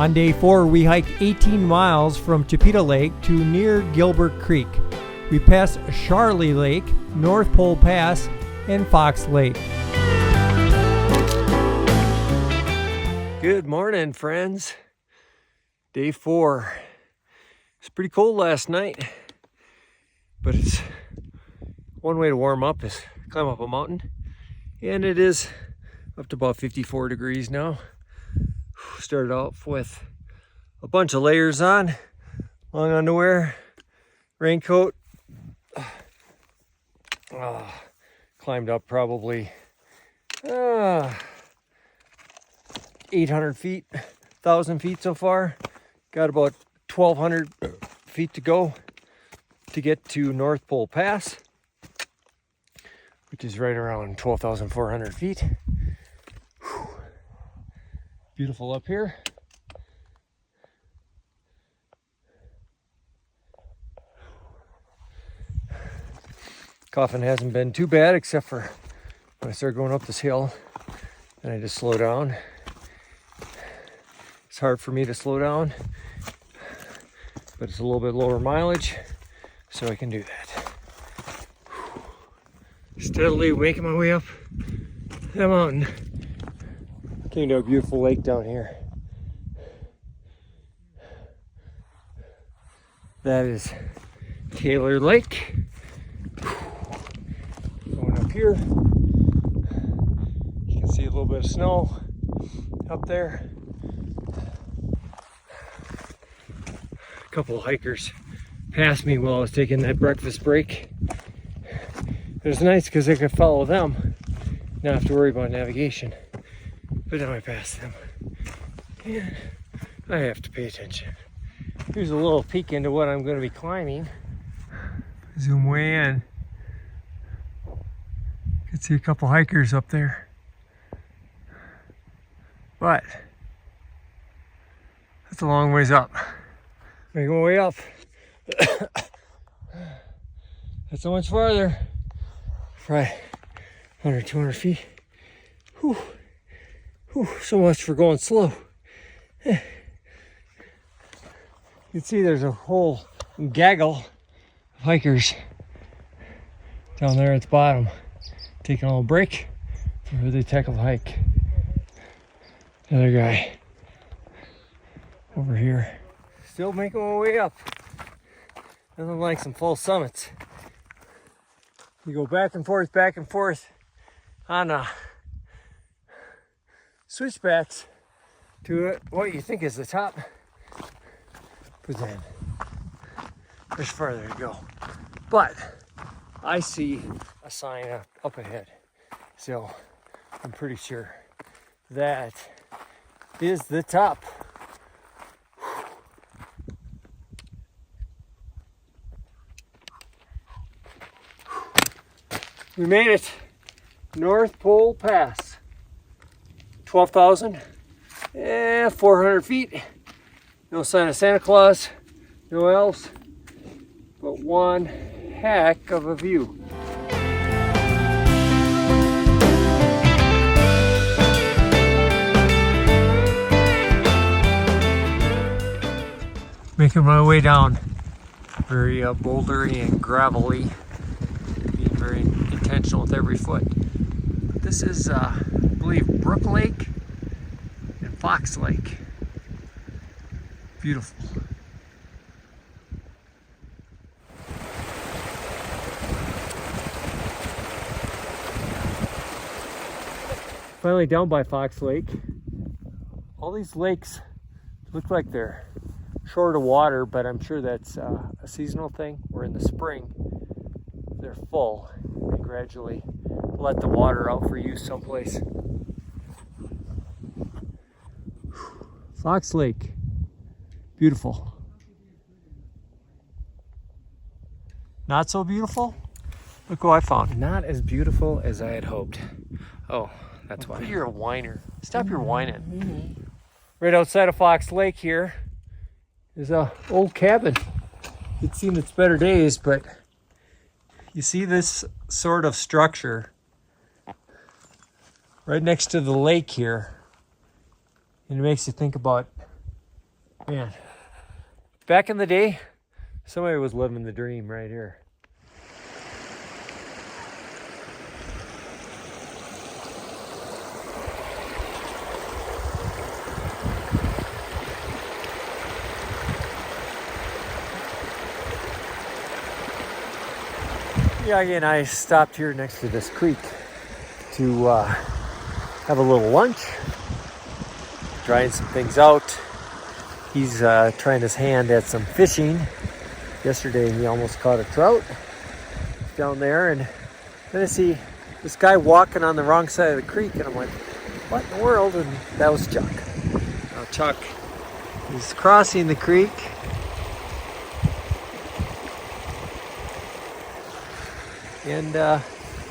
On day 4, we hiked 18 miles from Chipeta Lake to near Gilbert Creek. We passed Charlie Lake, North Pole Pass, and Fox Lake. Good morning, friends. Day 4. It's pretty cold last night, but it's one way to warm up is climb up a mountain, and it is up to about 54 degrees now. Started off with a bunch of layers on, long underwear, raincoat. Climbed up probably 800 feet, 1,000 feet so far. Got about 1,200 feet to go to get to North Pole Pass, which is right around 12,400 feet. Whew. Beautiful up here. Coughing hasn't been too bad, except for when I start going up this hill and I just slow down. It's hard for me to slow down, but it's a little bit lower mileage, so I can do that. Steadily making my way up the mountain. Came to a beautiful lake down here. That is Taylor Lake. Going up here, you can see a little bit of snow up there. A couple of hikers passed me while I was taking that breakfast break. It was nice because I could follow them, not have to worry about navigation. But now I passed them, and I have to pay attention. Here's a little peek into what I'm going to be climbing. Zoom way in. You can see a couple hikers up there. But that's a long ways up. I go way up. That's so much farther. Right, 100, 200 feet. Whew. Whew, so much for going slow. You can see there's a whole gaggle of hikers down there at the bottom, taking a little break for the heck of a hike. Another guy over here. Still making my way up. Nothing like some full summits. You go back and forth on switchbacks to what you think is the top, but then there's further to go. But I see a sign up ahead, so I'm pretty sure that is the top. We made it. North Pole Pass. 12,400 feet. No sign of Santa Claus, no elves, but one heck of a view. Making my way down. Very bouldery and gravelly. Being very intentional with every foot. This is, I believe, Brook Lake and Fox Lake. Beautiful. Finally down by Fox Lake. All these lakes look like they're short of water, but I'm sure that's a seasonal thing. We're in the spring. They're full. They gradually let the water out for use someplace. Fox Lake. Beautiful. Not so beautiful? Look what I found. Not as beautiful as I had hoped. Oh, that's why. You're a whiner. Stop your whining. Right outside of Fox Lake here is a old cabin. It's seen its better days, but you see this sort of structure right next to the lake here, and it makes you think about Man, back in the day, somebody was living the dream right here. Miyagi and I stopped here next to this creek to have a little lunch, trying some things out. He's trying his hand at some fishing. Yesterday he almost caught a trout down there, and then I see this guy walking on the wrong side of the creek, and I'm like, what in the world? And that was Chuck. Now Chuck is crossing the creek. And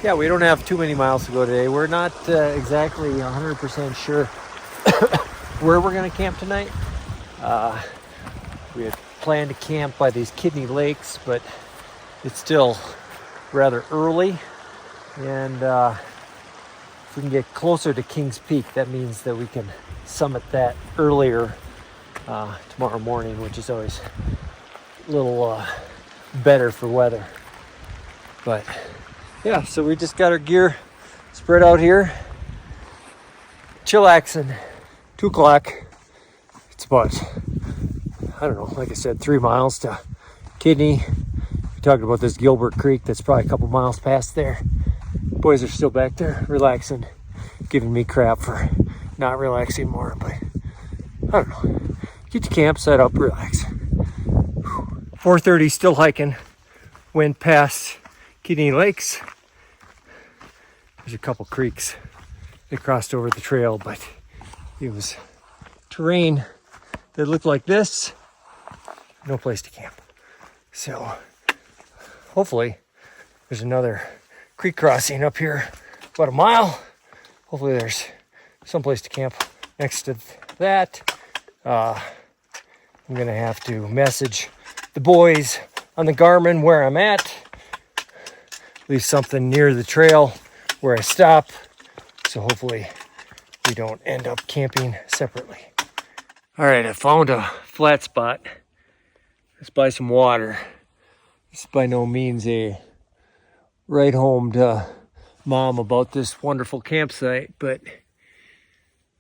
yeah, we don't have too many miles to go today. We're not exactly 100% sure where we're going to camp tonight. We had planned to camp by these kidney lakes, but it's still rather early. And if we can get closer to Kings Peak, that means that we can summit that earlier tomorrow morning, which is always a little better for weather. But yeah, so we just got our gear spread out here, chillaxing. 2 o'clock. It's about, I don't know, like I said, 3 miles to Kidney. We talked about this Gilbert Creek that's probably a couple miles past there. Boys are still back there relaxing, giving me crap for not relaxing more, but I don't know. Get your camp set up, relax. 4:30, still hiking. Went past Kidney Lakes. There's a couple creeks that crossed over the trail, but it was terrain that looked like this. No place to camp. So hopefully there's another creek crossing up here about a mile. Hopefully there's some place to camp next to that. I'm gonna have to message the boys on the Garmin where I'm at. Leave something near the trail where I stop. So hopefully we don't end up camping separately. All right, I found a flat spot. Let's buy some water. This is by no means a ride home to Mom about this wonderful campsite, but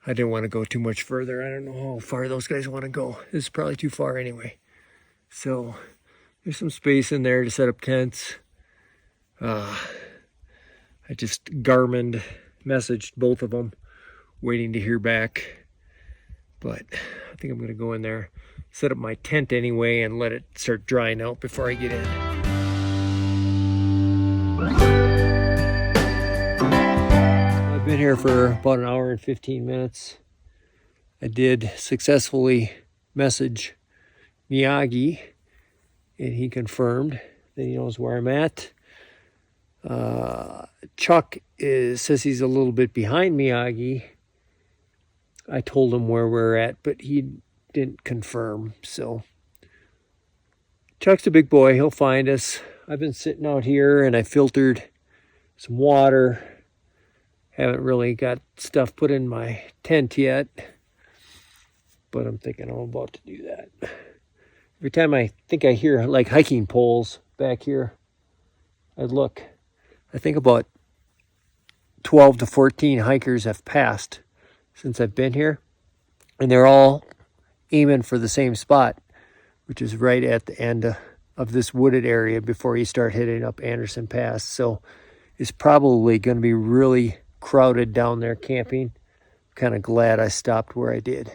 I didn't want to go too much further. I don't know how far those guys want to go. This is probably too far anyway. So there's some space in there to set up tents. I just Garmined, messaged both of them, waiting to hear back. But I think I'm going to go in there, set up my tent anyway, and let it start drying out before I get in. I've been here for about an hour and 15 minutes. I did successfully message Miyagi, and he confirmed that he knows where I'm at. Chuck says he's a little bit behind Miyagi. I told him where we're at, but he didn't confirm. So Chuck's a big boy. He'll find us. I've been sitting out here and I filtered some water. Haven't really got stuff put in my tent yet, but I'm thinking I'm about to do that. Every time I think I hear like hiking poles back here, I look. I think about 12 to 14 hikers have passed since I've been here, and they're all aiming for the same spot, which is right at the end of this wooded area before you start hitting up Anderson Pass. So it's probably going to be really crowded down there camping. Kind of glad I stopped where I did.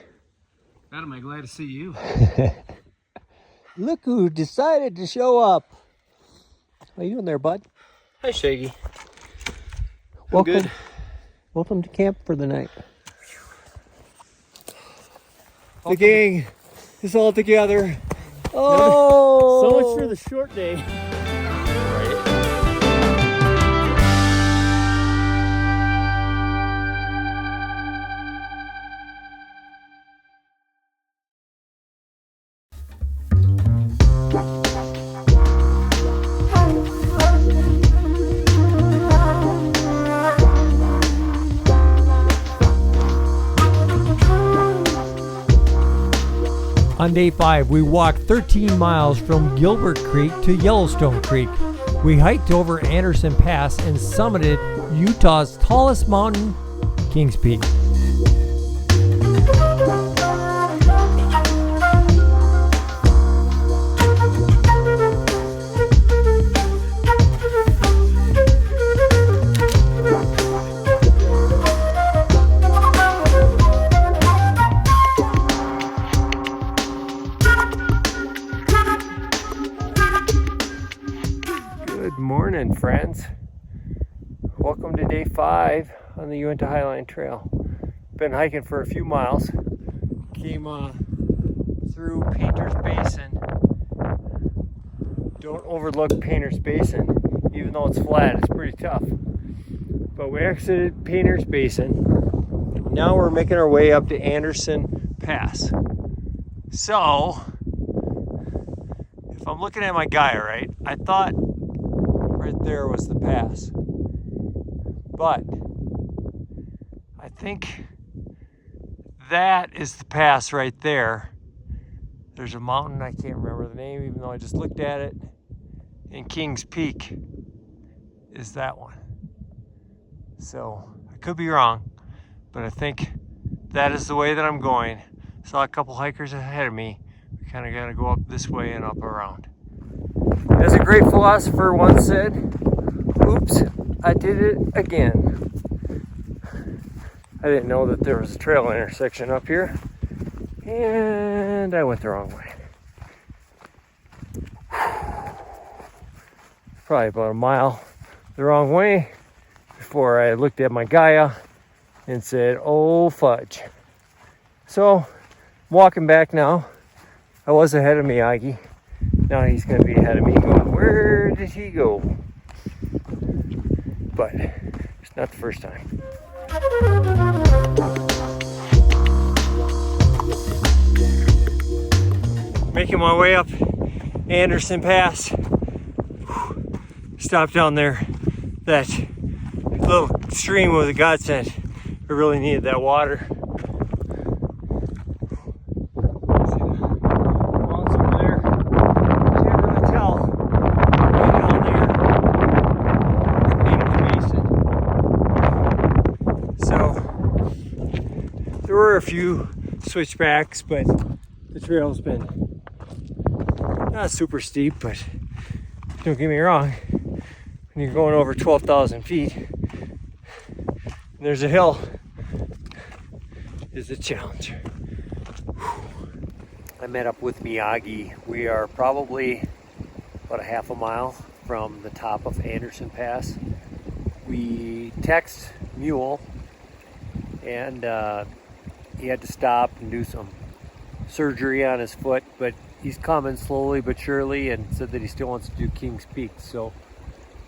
Adam, I'm glad to see you. Look who decided to show up. How you doing there, bud? Hi, Shaggy. Welcome. Good. Welcome to camp for the night. The gang is all together. Oh! So much for the short day. On day 5, we walked 13 miles from Gilbert Creek to Yellowstone Creek. We hiked over Anderson Pass and summited Utah's tallest mountain, Kings Peak. Good morning, friends. Welcome to day 5 on the Uinta Highline Trail. Been hiking for a few miles. Came through Painter's Basin. Don't overlook Painter's Basin, even though it's flat, it's pretty tough. But we exited Painter's Basin. Now we're making our way up to Anderson Pass. So, if I'm looking at my guy right, I thought right there was the pass. But I think that is the pass right there. There's a mountain, I can't remember the name, even though I just looked at it. And Kings Peak is that one. So I could be wrong, but I think that is the way that I'm going. Saw a couple hikers ahead of me. We kind of got to go up this way and up around. As a great philosopher once said, oops, I did it again. I didn't know that there was a trail intersection up here, and I went the wrong way. Probably about a mile the wrong way before I looked at my Gaia and said, oh fudge. So, I'm walking back now. I was ahead of Miyagi. Now he's going to be ahead of me going, where did he go? But it's not the first time. Making my way up Anderson Pass. Stopped down there. That little stream was a godsend. I really needed that water. There were a few switchbacks, but the trail's been not super steep, but don't get me wrong, when you're going over 12,000 feet, and there's a hill, is a challenge. I met up with Miyagi. We are probably about a half a mile from the top of Anderson Pass. We text Mule, and he had to stop and do some surgery on his foot, but he's coming slowly but surely and said that he still wants to do Kings Peak. So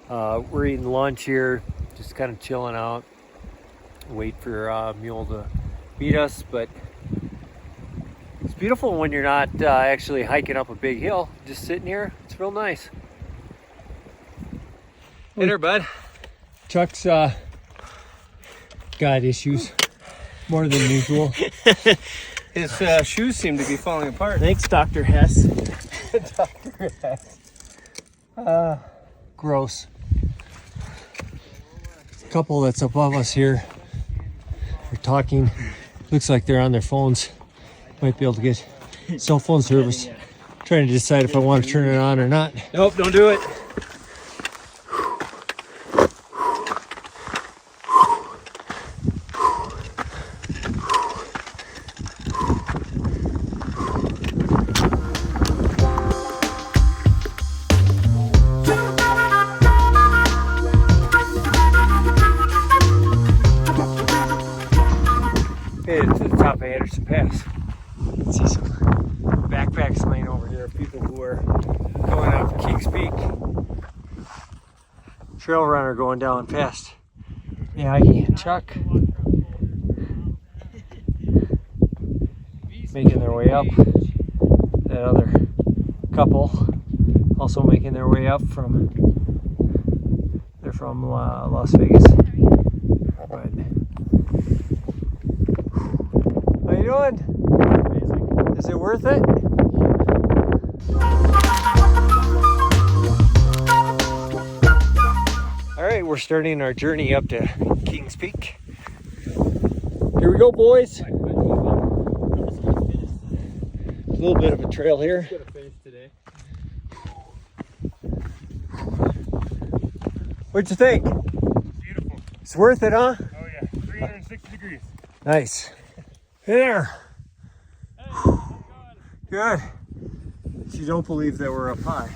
we're eating lunch here, just kind of chilling out, wait for Mule to meet us. But it's beautiful when you're not actually hiking up a big hill, just sitting here. It's real nice. Hey there, bud. Chuck's got issues. More than usual. His shoes seem to be falling apart. Thanks, Dr. Hess. Dr. Hess. Gross. Couple that's above us here. They're talking. Looks like they're on their phones. Might be able to get cell phone service. Trying to decide if I want to turn it on or not. Nope, don't do it. Headed to the top of Anderson Pass. See some backpacks laying over here of people who are going up Kings Peak. Trail runner going down past Miyagi and Chuck. Making their way up. That other couple also making their way up from, they're from Las Vegas. But, how you doing? Amazing. Is it worth it? we're starting our journey up to Kings Peak. Here we go, boys. A little bit of a trail here. What'd you think? Beautiful. It's worth it, huh? Oh yeah, 360 degrees. Nice. There. Hey, how's it going? Good. You don't believe that we're up high.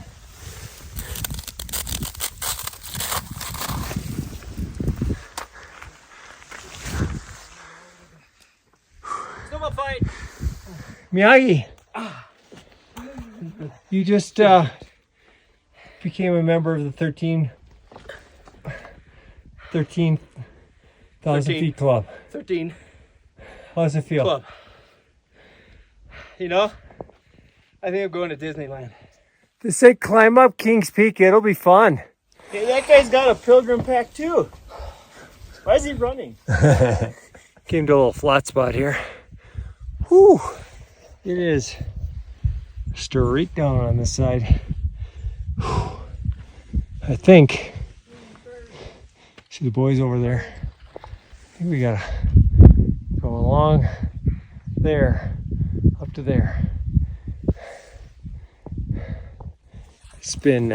Snowball fight. Miyagi, you just became a member of the 13,000 feet club. 13 How does it feel? club. You know, I think I'm going to Disneyland. They say climb up Kings Peak, it'll be fun. Hey, that guy's got a pilgrim pack too. Why is he running? Came to a little flat spot here. Whew, it is straight down on this side. Whew. I think, see the boys over there. I think we gotta go along there, up to there. It's been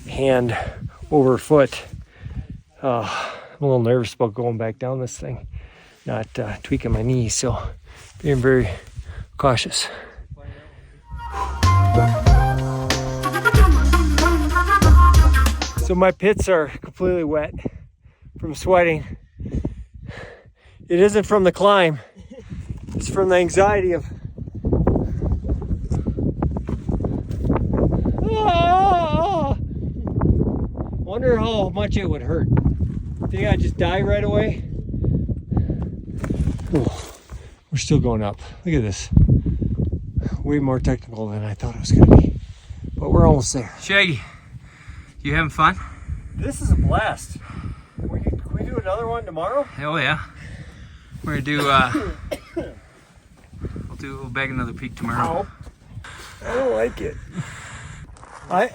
hand over foot. I'm a little nervous about going back down this thing, not tweaking my knees, so being very cautious. So my pits are completely wet from sweating. It isn't from the climb, it's from the anxiety of wonder how much it would hurt. Think I'd just die right away? Ooh, we're still going up. Look at this. Way more technical than I thought it was gonna be. But we're almost there. Shaggy, you having fun? This is a blast. Can we do another one tomorrow? Oh yeah. We're gonna do we'll bag another peak tomorrow. I don't like it. I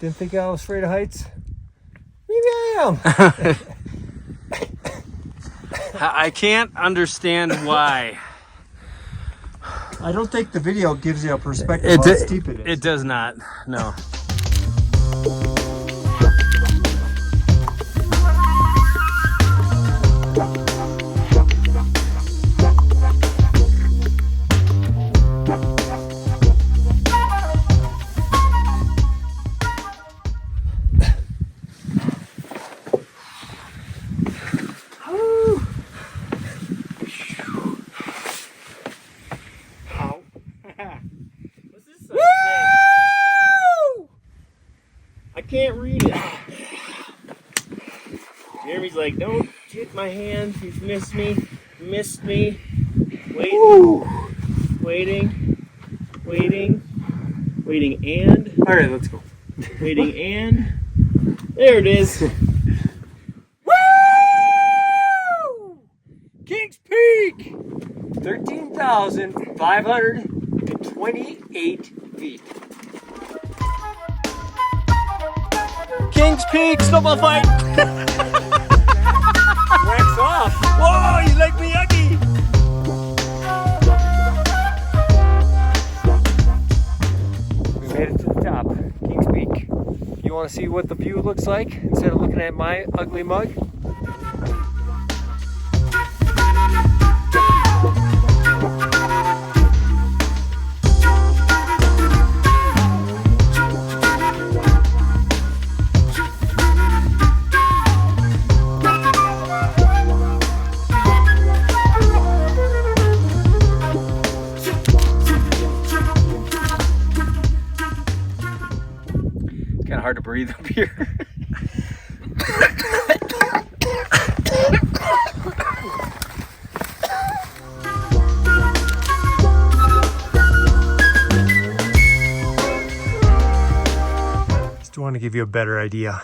didn't think I was afraid of heights. Maybe I am. I can't understand why. I don't think the video gives you a perspective of how steep it is. It does not, no. Can't read it. Jeremy's like, don't hit my hand. You've missed me. Waiting. Woo. Waiting, and. All right, let's go. Waiting, and. There it is. Woo! Kings Peak! 13,528 feet. Kings Peak, snowball fight! Wax off. Whoa, you like Miyagi? We made it to the top, Kings Peak. You want to see what the view looks like instead of looking at my ugly mug? Kind of hard to breathe up here. Just want to give you a better idea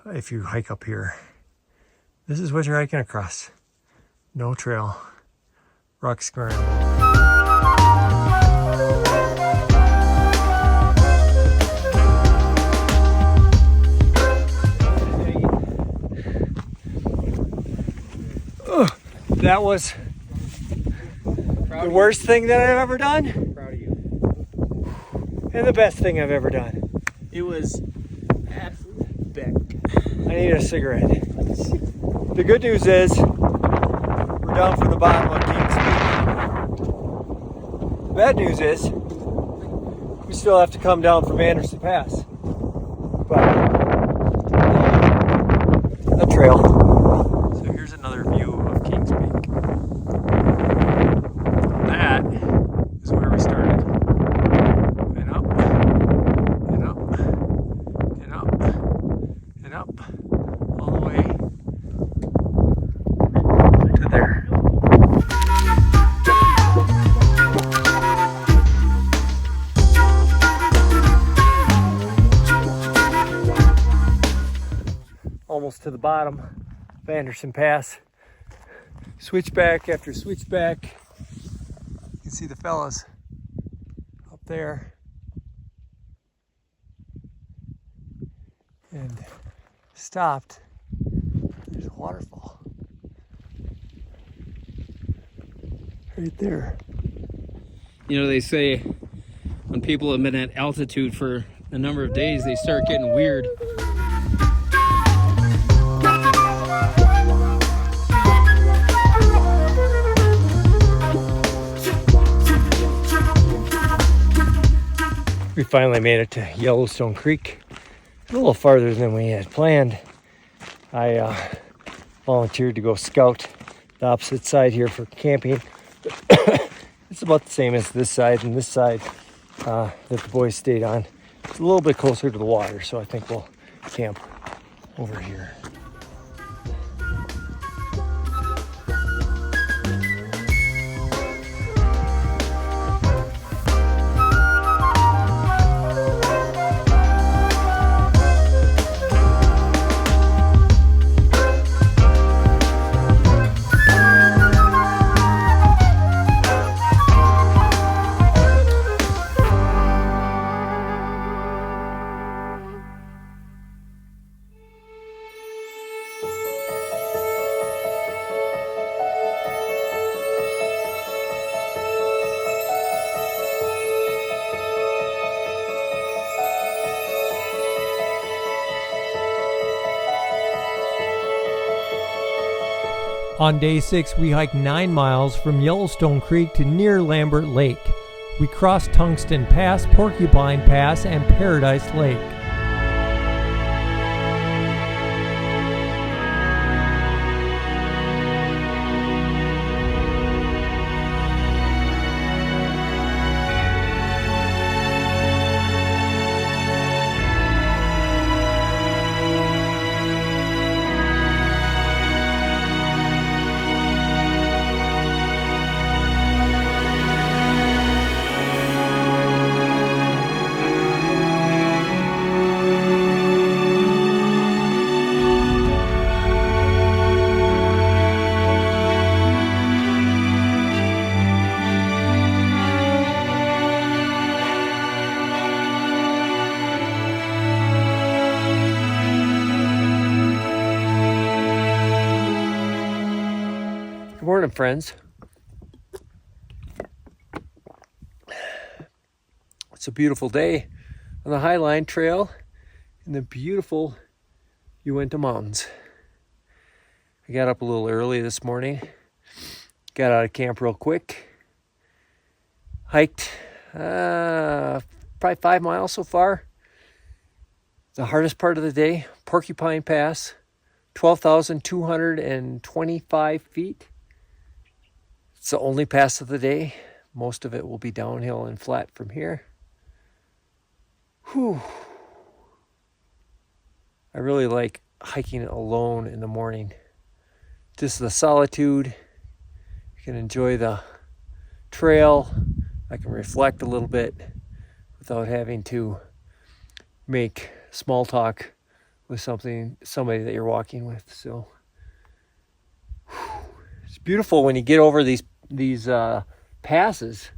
if you hike up here. This is what you're hiking across. No trail, rock scramble. That was the worst thing that I've ever done. Proud of you. And the best thing I've ever done. It was absolute beck. I need a cigarette. The good news is we're down from the bottom of Kings Peak. The bad news is we still have to come down from Anderson Pass. But the trail. So here's another view of Kings Peak. That is where we started. And up, and up, and up, and up, all the way to there. Almost to the bottom of Anderson Pass. Switchback after switchback. You can see the fellas up there. And stopped. There's a waterfall. Right there. You know, they say when people have been at altitude for a number of days, they start getting weird. We finally made it to Yellowstone Creek. A little farther than we had planned. I volunteered to go scout the opposite side here for camping. It's about the same as this side and this side that the boys stayed on. It's a little bit closer to the water, so I think we'll camp over here. On day 6, we hiked 9 miles from Yellowstone Creek to near Lambert Lake. We crossed Tungsten Pass, Porcupine Pass, and Paradise Lake. Good morning, friends. It's a beautiful day on the Highline Trail in the beautiful Uinta Mountains. I got up a little early this morning, got out of camp real quick, hiked probably 5 miles so far. The hardest part of the day, Porcupine Pass, 12,225 feet. It's the only pass of the day. Most of it will be downhill and flat from here. Whew. I really like hiking alone in the morning. Just the solitude. You can enjoy the trail. I can reflect a little bit without having to make small talk with somebody that you're walking with. So it's beautiful when you get over these passes.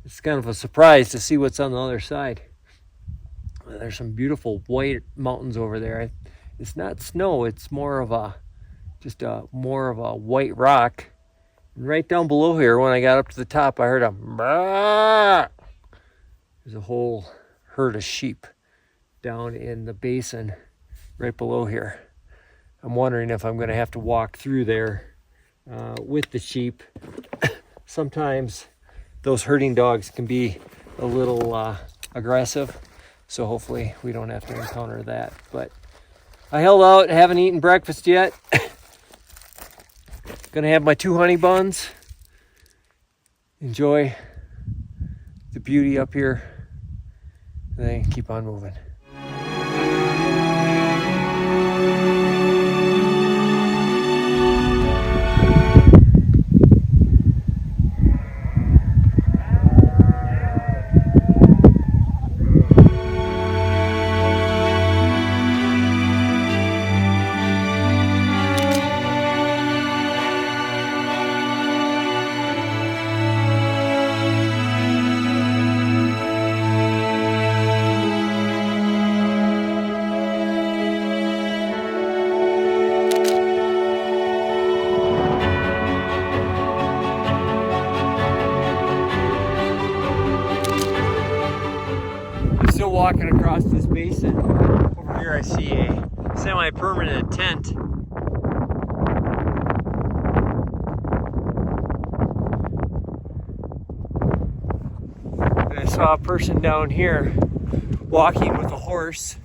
It's kind of a surprise to see what's on the other side. There's some beautiful white mountains over there. It's not snow, it's more of a white rock, And right down below here, when I got up to the top, I heard a bah! There's a whole herd of sheep down in the basin right below here. I'm wondering if I'm going to have to walk through there with the sheep. Sometimes those herding dogs can be a little aggressive, so hopefully we don't have to encounter that. But I held out, haven't eaten breakfast yet. Gonna have my 2 honey buns. Enjoy the beauty up here, and then keep on moving. Still walking across this basin. Over here I see a semi-permanent tent. And I saw a person down here walking with a horse.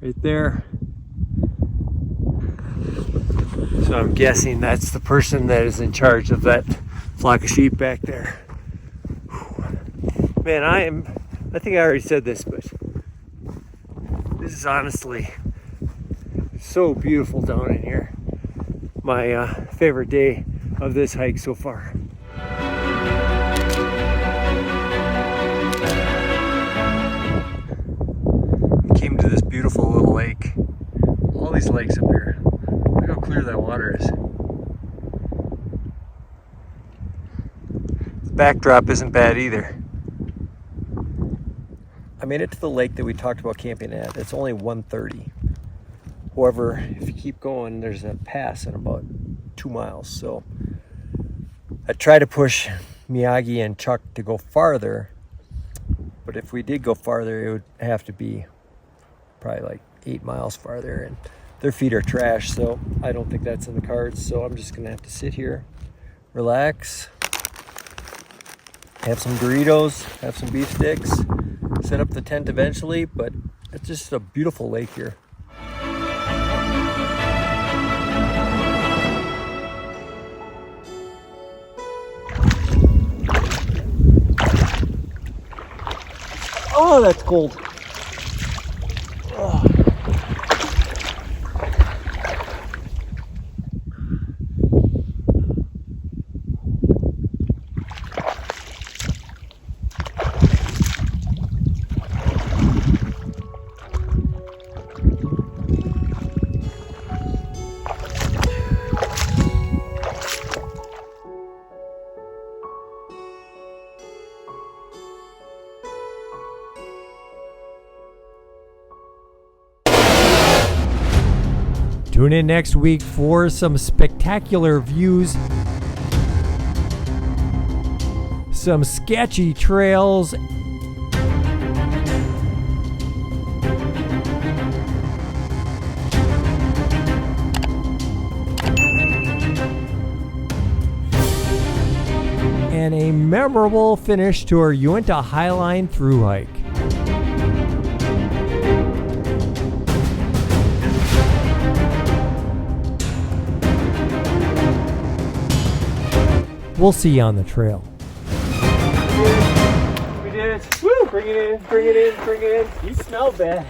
Right there. So I'm guessing that's the person that is in charge of that flock of sheep back there. Man, I think I already said this, but this is honestly so beautiful down in here. My favorite day of this hike so far. Came to this beautiful little lake. All these lakes up here. Look how clear that water is. The backdrop isn't bad either. I made it to the lake that we talked about camping at. It's only 1:30. However, if you keep going, there's a pass in about 2 miles. So I tried to push Miyagi and Chuck to go farther. But if we did go farther, it would have to be probably like 8 miles farther. And their feet are trash, so I don't think that's in the cards. So I'm just gonna have to sit here, relax, have some Doritos, have some beef sticks, set up the tent eventually, but it's just a beautiful lake here. Oh, that's cold. Oh. Tune in next week for some spectacular views, some sketchy trails, and a memorable finish to our Uinta Highline Thru hike. We'll see you on the trail. We did it. Woo! Bring it in, bring it in, bring it in. You smell bad.